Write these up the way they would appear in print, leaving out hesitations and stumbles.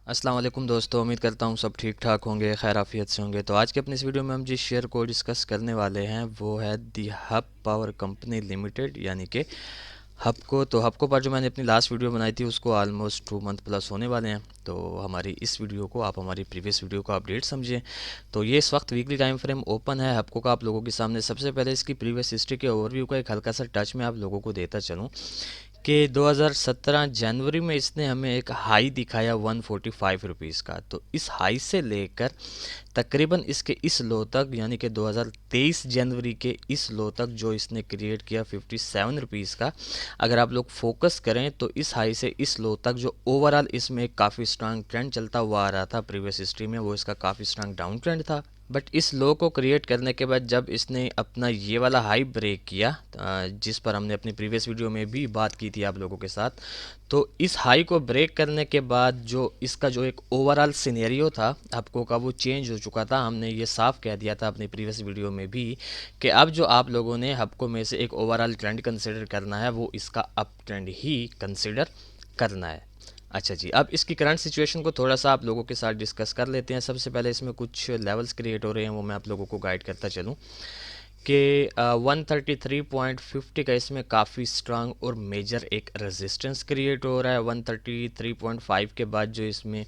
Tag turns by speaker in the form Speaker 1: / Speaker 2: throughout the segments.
Speaker 1: अस्सलाम वालेकुम दोस्तों, उम्मीद करता हूँ सब ठीक ठाक होंगे, खैर आफियत से होंगे। तो आज के अपने इस वीडियो में हम जिस शेयर को डिस्कस करने वाले हैं वो है the hub power company limited, यानी कि हबको। तो हबको पर जो मैंने अपनी लास्ट वीडियो बनाई थी उसको ऑलमोस्ट 2 मंथ प्लस होने वाले हैं। तो हमारी इस वीडियो को आप हमारी प्रीवियस वीडियो का अपडेट समझें। तो ये इस वक्त वीकली टाइम फ्रेम ओपन है हबको का आप लोगों के सामने। सबसे पहले इसकी प्रीवियस हिस्ट्री के ओवरव्यू का एक हल्का सा टच मैं आप लोगों को देता चलूँ कि 2017 जनवरी में इसने हमें एक हाई दिखाया 145 रुपीज़ का। तो इस हाई से लेकर तकरीबन इसके इस लो तक, यानी कि 2023 जनवरी के इस लो तक जो इसने क्रिएट किया 57 रुपीज़ का, अगर आप लोग फोकस करें तो इस हाई से इस लो तक जो ओवरऑल इसमें एक काफ़ी स्ट्रांग ट्रेंड चलता हुआ आ रहा था प्रीवियस हिस्ट्री में, वो इसका काफ़ी स्ट्रांग डाउन ट्रेंड था। बट इस लो को क्रिएट करने के बाद जब इसने अपना ये वाला हाई ब्रेक किया, जिस पर हमने अपनी प्रीवियस वीडियो में भी बात की थी आप लोगों के साथ, तो इस हाई को ब्रेक करने के बाद जो इसका जो एक ओवरऑल सिनेरियो था आपको का, वो चेंज हो चुका था। हमने ये साफ कह दिया था अपनी प्रीवियस वीडियो में भी कि अब जो आप लोगों ने हबको में से एक ओवरऑल ट्रेंड कंसिडर करना है वो इसका अप ट्रेंड ही कंसिडर करना है। अच्छा जी, अब इसकी करंट सिचुएशन को थोड़ा सा आप लोगों के साथ डिस्कस कर लेते हैं। सबसे पहले इसमें कुछ लेवल्स क्रिएट हो रहे हैं, वो मैं आप लोगों को गाइड करता चलूँ कि 133.50 का इसमें काफ़ी स्ट्रांग और मेजर एक रेजिस्टेंस क्रिएट हो रहा है। 133.5 के बाद जो इसमें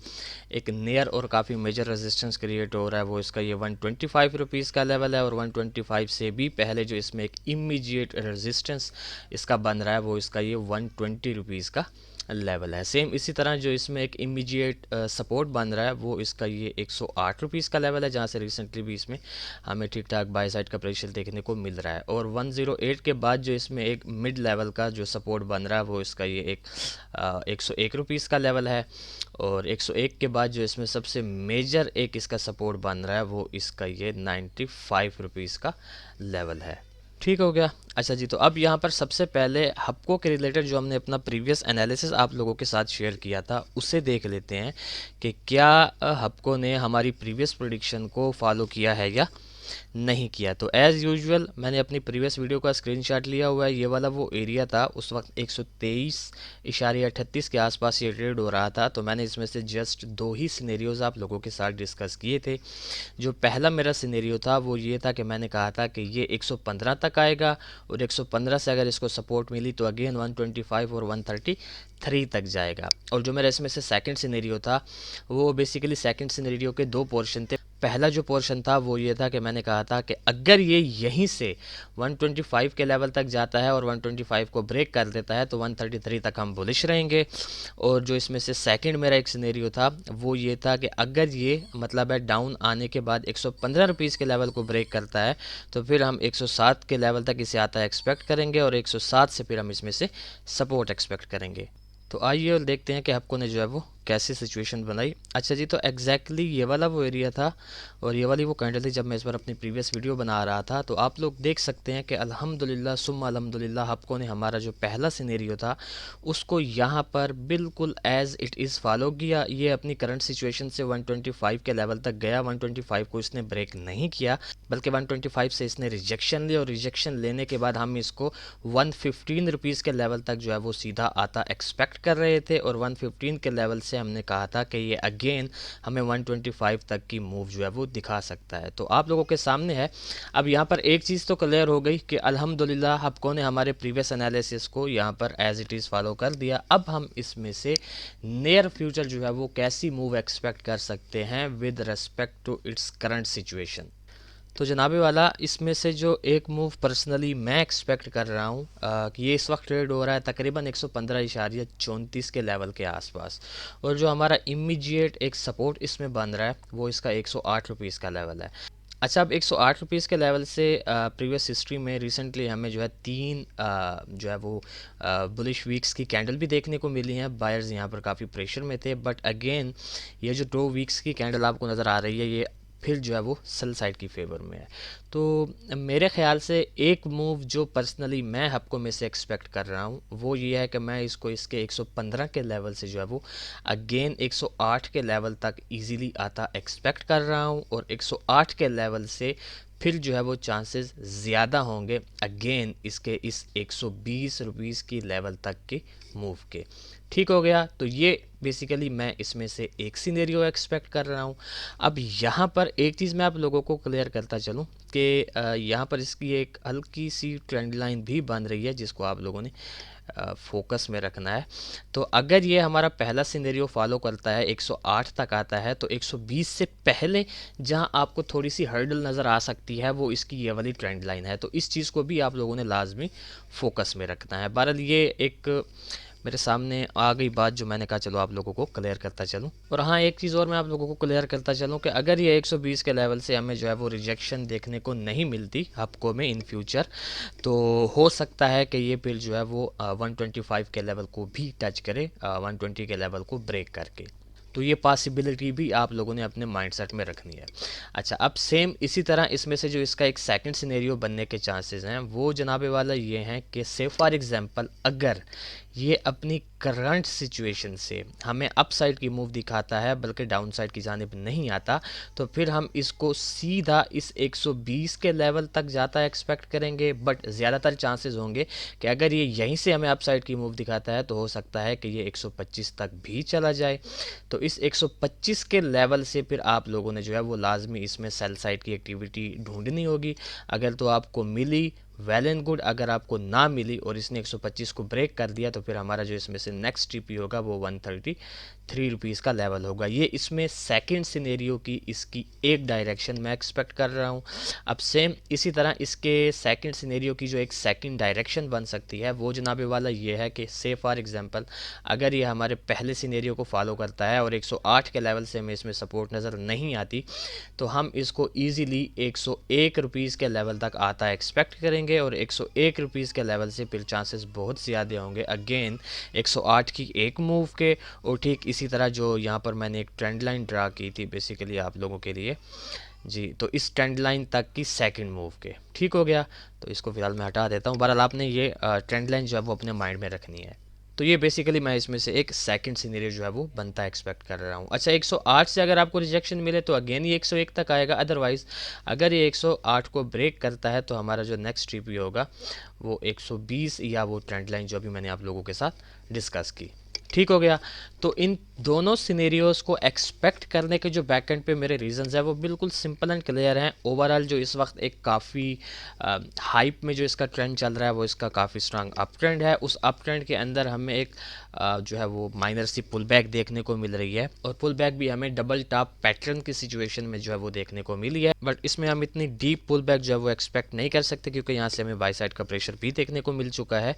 Speaker 1: एक नियर और काफ़ी मेजर रेजिस्टेंस क्रिएट हो रहा है वो इसका ये 125 रुपीज़ का लेवल है। और 125 से भी पहले जो इसमें एक इमीडिएट रेजिस्टेंस इसका बन रहा है वो इसका ये 120 रुपीज़ का लेवल है। सेम इसी तरह जो इसमें एक इमीडिएट सपोर्ट बन रहा है वो इसका ये 108 रुपीज़ का लेवल है, जहाँ से रिसेंटली भी इसमें हमें ठीक ठाक बाय साइड का प्रेशर देखने को मिल रहा है। और 108 के बाद जो इसमें एक मिड लेवल का जो सपोर्ट बन रहा है वो इसका ये एक 101 रुपीज़ का लेवल है। और 101 के बाद जो इसमें सबसे मेजर एक इसका सपोर्ट बन रहा है वो इसका ये 95 रुपीज़ का लेवल है। ठीक हो गया। अच्छा जी, तो अब यहाँ पर सबसे पहले हबको के रिलेटेड जो हमने अपना प्रीवियस एनालिसिस आप लोगों के साथ शेयर किया था उसे देख लेते हैं कि क्या हबको ने हमारी प्रीवियस प्रेडिक्शन को फॉलो किया है या नहीं किया। तो एज़ यूजुअल मैंने अपनी प्रीवियस वीडियो का स्क्रीनशॉट लिया हुआ है। ये वाला वो एरिया था, उस वक्त 123.38 के आसपास ये ट्रेड हो रहा था। तो मैंने इसमें से जस्ट दो ही सिनेरियोज आप लोगों के साथ डिस्कस किए थे। जो पहला मेरा सिनेरियो था वो ये था कि मैंने कहा था कि ये 115 तक आएगा और 115 से अगर इसको सपोर्ट मिली तो अगेन 125 और 133 तक जाएगा। और जो मेरा इसमें से सेकंड सिनेरियो था वो बेसिकली सेकंड सिनेरियो के दो पोर्शन थे। पहला जो पोर्शन था वो ये था कि मैंने कहा था कि अगर ये यहीं से 125 के लेवल तक जाता है और 125 को ब्रेक कर देता है तो 133 तक हम बुलिश रहेंगे। और जो इसमें से सेकंड मेरा एक सिनेरियो था वो ये था कि अगर ये मतलब है डाउन आने के बाद 115 रुपीज़ के लेवल को ब्रेक करता है तो फिर हम 107 के लेवल तक इसे आता है एक्सपेक्ट करेंगे और 107 से फिर हम इसमें से सपोर्ट एक्सपेक्ट करेंगे। तो आइए और देखते हैं कि आपको ने जो है वो कैसी सिचुएशन बनाई। अच्छा जी, तो एग्जैक्टली ये वाला वो एरिया था और ये वाली वो कैंडल थी जब मैं इस बार अपनी प्रीवियस वीडियो बना रहा था। तो आप लोग देख सकते हैं कि अल्हम्दुलिल्लाह सुम्मा अल्हम्दुलिल्लाह हबको ने हमारा जो पहला सिनेरियो था उसको यहाँ पर बिल्कुल एज इट इज़ फॉलो किया। ये अपनी करंट सिचुएशन से 125 के लेवल तक गया, 125 को इसने ब्रेक नहीं किया बल्कि 125 से इसने रिजेक्शन लिया और रिजेक्शन लेने के बाद हम इसको 115 रुपीज़ के लेवल तक जो है वो सीधा आता एक्सपेक्ट कर रहे थे। और 115 के लेवल से हमने कहा था कि ये अगेन हमें 125 तक की मूव जो है वो दिखा सकता है। तो आप लोगों के सामने है। अब यहाँ पर एक चीज़ तो क्लियर हो गई कि अल्हम्दुलिल्लाह हबको ने हमारे प्रीवियस एनालिसिस को यहाँ पर एज इट इज़ फॉलो कर दिया। अब हम इसमें से नियर फ्यूचर जो है वो कैसी मूव एक्सपेक्ट कर सकते हैं with respect to its current situation. तो जनाबे वाला इसमें से जो एक मूव पर्सनली मैं एक्सपेक्ट कर रहा हूँ कि ये इस वक्त ट्रेड हो रहा है तकरीबन 115.34 के लेवल के आसपास। और जो हमारा इमीडिएट एक सपोर्ट इसमें बन रहा है वो इसका 108 रुपीज़ का लेवल है। अच्छा, अब 108 रुपीज़ के लेवल से प्रीवियस हिस्ट्री में रिसेंटली हमें जो है तीन जो है वो बुलिश वीक्स की कैंडल भी देखने को मिली हैं। बायर्स यहाँ पर काफ़ी प्रेशर में थे बट अगेन ये जो 2 वीक्स की कैंडल आपको नज़र आ रही है ये फिर जो है वो सेल साइड की फेवर में है। तो मेरे ख्याल से एक मूव जो पर्सनली मैं हबको में से एक्सपेक्ट कर रहा हूँ वो ये है कि मैं इसको इसके 115 के लेवल से जो है वो अगेन 108 के लेवल तक इजीली आता एक्सपेक्ट कर रहा हूँ। और 108 के लेवल से फिर जो है वो चांसेस ज़्यादा होंगे अगेन इसके इस 120 रुपीज़ की लेवल तक के मूव के। ठीक हो गया। तो ये बेसिकली मैं इसमें से एक सिनेरियो एक्सपेक्ट कर रहा हूँ। अब यहाँ पर एक चीज़ मैं आप लोगों को क्लियर करता चलूँ कि यहाँ पर इसकी एक हल्की सी ट्रेंड लाइन भी बन रही है जिसको आप लोगों ने फोकस में रखना है। तो अगर ये हमारा पहला सिनेरियो फॉलो करता है 108 तक आता है, तो 120 से पहले जहां आपको थोड़ी सी हर्डल नज़र आ सकती है वो इसकी ये वाली ट्रेंड लाइन है। तो इस चीज़ को भी आप लोगों ने लाजमी फोकस में रखना है। बहरहाल ये एक मेरे सामने आ गई बात जो मैंने कहा चलो आप लोगों को क्लियर करता चलूं। और हाँ, एक चीज़ और मैं आप लोगों को क्लियर करता चलूं कि अगर ये 120 के लेवल से हमें जो है वो रिजेक्शन देखने को नहीं मिलती हफ्कों में इन फ्यूचर, तो हो सकता है कि ये फिर जो है वो 125 के लेवल को भी टच करे, 120 के लेवल को ब्रेक करके। तो ये पॉसिबिलिटी भी आप लोगों ने अपने माइंडसेट में रखनी है। अच्छा, अब सेम इसी तरह इसमें से जो इसका एक सेकंड सिनेरियो बनने के चांसेस हैं वो जनाबे वाला ये हैं कि से फॉर एग्जांपल अगर ये अपनी करंट सिचुएशन से हमें अप साइड की मूव दिखाता है बल्कि डाउन साइड की जानिब नहीं आता, तो फिर हम इसको सीधा इस 120 के लेवल तक जाता एक्सपेक्ट करेंगे। बट ज़्यादातर चांसेस होंगे कि अगर ये यहीं से हमें अप साइड की मूव दिखाता है तो हो सकता है कि ये 125 तक भी चला जाए। तो इस 125 के लेवल से फिर आप लोगों ने जो है वो लाजमी इसमें सेल साइड की एक्टिविटी ढूंढनी होगी। अगर तो आपको मिली वेल एंड गुड, अगर आपको ना मिली और इसने 125 को ब्रेक कर दिया तो फिर हमारा जो इसमें से नेक्स्ट टीपी होगा वो 133 रुपीज़ का लेवल होगा। ये इसमें सेकंड सिनेरियो की इसकी एक डायरेक्शन मैं एक्सपेक्ट कर रहा हूँ। अब सेम इसी तरह इसके सेकंड सिनेरियो की जो एक सेकंड डायरेक्शन बन सकती है वो जनाबे वाला ये है कि से फॉर एग्जांपल अगर ये हमारे पहले सिनेरियो को फॉलो करता है और 108 के लेवल से हमें इसमें सपोर्ट नज़र नहीं आती, तो हम इसको ईज़िली 101 रुपीज़ के लेवल तक आता एक्सपेक्ट करेंगे। और 101 रुपीज़ के लेवल से फिर चांसेस बहुत ज़्यादा होंगे अगेन 108 की एक मूव के। और ठीक इसी तरह जो यहाँ पर मैंने एक ट्रेंड लाइन ड्रा की थी बेसिकली आप लोगों के लिए जी, तो इस ट्रेंड लाइन तक की सेकंड मूव के। ठीक हो गया। तो इसको फिलहाल मैं हटा देता हूँ। बहरहाल आपने ये ट्रेंड लाइन जो है वो अपने माइंड में रखनी है। तो ये बेसिकली मैं इसमें से एक सेकंड सिनेरियो जो है वो बनता एक्सपेक्ट कर रहा हूँ। अच्छा, 108 से अगर आपको रिजेक्शन मिले तो अगेन ये 101 तक आएगा। अदरवाइज़ अगर ये 108 को ब्रेक करता है तो हमारा जो नेक्स्ट टीपी होगा वो 120 या वो ट्रेंड लाइन जो अभी मैंने आप लोगों के साथ डिस्कस की। ठीक हो गया। तो इन दोनों सिनेरियोज को एक्सपेक्ट करने के जो बैक एंड पे मेरे रीजंस है वो बिल्कुल सिंपल एंड क्लियर हैं। ओवरऑल जो इस वक्त एक काफ़ी हाइप में जो इसका ट्रेंड चल रहा है वो इसका काफ़ी स्ट्रांग अप ट्रेंड है। उस अप ट्रेंड के अंदर हमें एक जो है वो माइनर सी पुल बैक देखने को मिल रही है और पुल बैक भी हमें डबल टॉप पैटर्न की सिचुएशन में जो है वो देखने को मिली है। बट इसमें हम इतनी डीप पुल बैक जो है वो एक्सपेक्ट नहीं कर सकते क्योंकि यहाँ से हमें बाई साइड का प्रेशर भी देखने को मिल चुका है।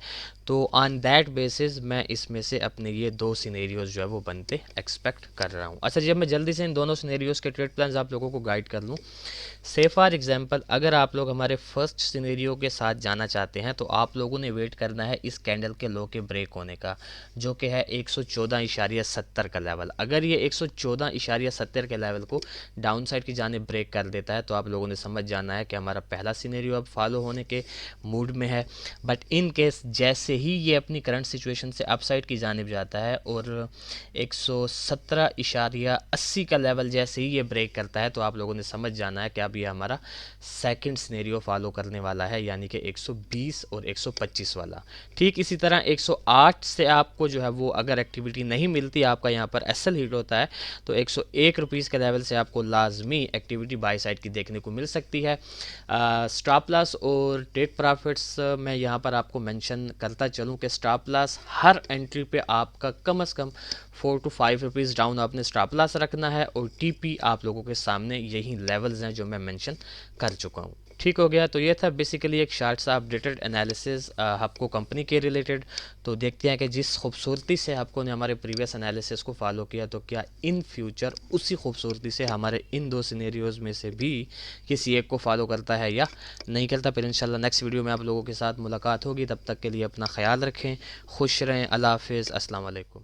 Speaker 1: तो ऑन दैट बेसिस मैं इसमें से अपने ये दो सिनेरियोज जो है वो बनते एक्सपेक्ट कर रहा हूँ। अच्छा, जब मैं जल्दी से इन दोनों सिनेरियोज के ट्रेड प्लान्स आप लोगों को गाइड कर लूँ, से फॉर एग्जांपल अगर आप लोग हमारे फर्स्ट सिनेरियो के साथ जाना चाहते हैं तो आप लोगों ने वेट करना है इस कैंडल के लो के ब्रेक होने का, जो कि है 114.70 का लेवल। अगर ये 114.70 के लेवल को डाउन साइड की जाने ब्रेक कर देता है तो आप लोगों ने समझ जाना है कि हमारा पहला सिनेरियो अब फॉलो होने के मूड में है। बट इन केस जैसे ही ये अपनी करंट सिचुएशन से अप साइड की जानिब जाता है और 117.80 का लेवल जैसे ही ये ब्रेक करता है तो आप लोगों ने समझ जाना है कि अब ये हमारा सेकंड सिनेरियो फॉलो करने वाला है, यानी कि 120 और 125 वाला। ठीक इसी तरह 108 से आपको जो है वो अगर एक्टिविटी नहीं मिलती, आपका यहाँ पर एसएल हिट होता है तो 101 रुपीज़ के लेवल से आपको लाजमी एक्टिविटी बाई साइड की देखने को मिल सकती है। स्टॉप लॉस और टेक प्रॉफिट्स मैं यहाँ पर आपको मेंशन करता चलूँ कि स्टॉप लॉस हर एंट्री पे आपका कम से कम 4 to 5 रुपीज़ डाउन आपने स्टॉप लॉस रखना है और टीपी आप लोगों के सामने यही लेवल्स हैं जो मैं मेंशन कर चुका हूँ। ठीक हो गया। तो ये था बेसिकली एक शार्ट सा अपडेटेड एनालिसिस आपको कंपनी के रिलेटेड। तो देखते हैं कि जिस खूबसूरती से आपको ने हमारे प्रीवियस एनालिसिस को फॉलो किया तो क्या इन फ्यूचर उसी खूबसूरती से हमारे इन दो सिनेरियोज़ में से भी किसी एक को फॉलो करता है या नहीं करता। फिर इंशाल्लाह नेक्स्ट वीडियो में आप लोगों के साथ मुलाकात होगी। तब तक के लिए अपना ख्याल रखें, खुश रहें, अल्लाह हाफिज़, अस्सलाम वालेकुम।